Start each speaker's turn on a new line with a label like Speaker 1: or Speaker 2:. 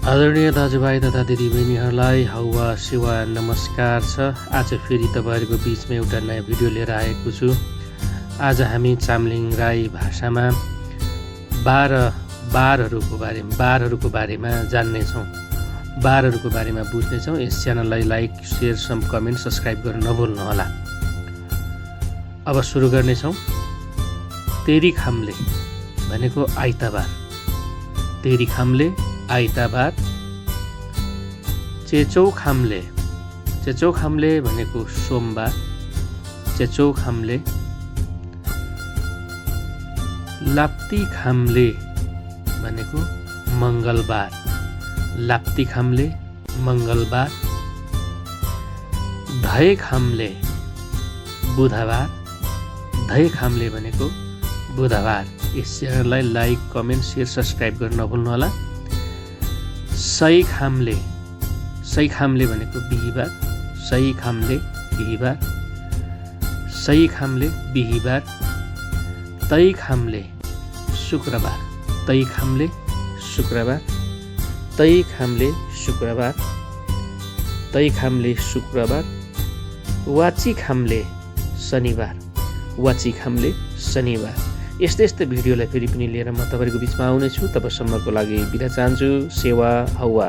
Speaker 1: आदरणीय दाजुभाइ तथा दिदीबहिनीहरूलाई हौवा सेवा नमस्कार छ। आज फेरि तपाईँहरूको बिचमा एउटा नयाँ भिडियो लिएर आएको छु। आज हामी चाम्लिङ राई भाषामा बारहरूको बारेमा जान्नेछौँ, बारहरूको बारेमा बुझ्नेछौँ। यस च्यानललाई लाइक, सेयर, कमेन्ट, सब्सक्राइब गर्न नभुल्नुहोला। अब सुरु गर्नेछौँ। तेरी खाम्ले भनेको आइतबार, तेरी खाम्ले आइतबार। चेचौ खाम्ले, चेचौ खाम्ले भनेको सोमबार, चेचौ खाम्ले। लाप्ती खाम्ले भनेको मङ्गलबार, लाप्ती खाम्ले मङ्गलबार। धय खाम्ले बुधबार, धय खाम्ले भनेको बुधबार। यस च्यानललाई लाइक, कमेन्ट, सेयर, सब्सक्राइब गर्न नभुल्नुहोला। सही खाम्ले, सही खाम्ले भनेको बिहीबार, सही खाम्ले बिहीबार, सही खाम्ले बिहीबार। तै खाम्ले शुक्रबार, तै खाम्ले शुक्रबार, तै खाम्ले शुक्रबार, तै खाम्ले शुक्रबार। वाची खाम्ले शनिबार, वाची खाम्ले शनिबार। यस्तै भिडियोलाई फेरि पनि लिएर म तपाईँहरूको बिचमा आउनेछु। तबसम्मको लागि बिदा चाहन्छु। सेवा हौवा।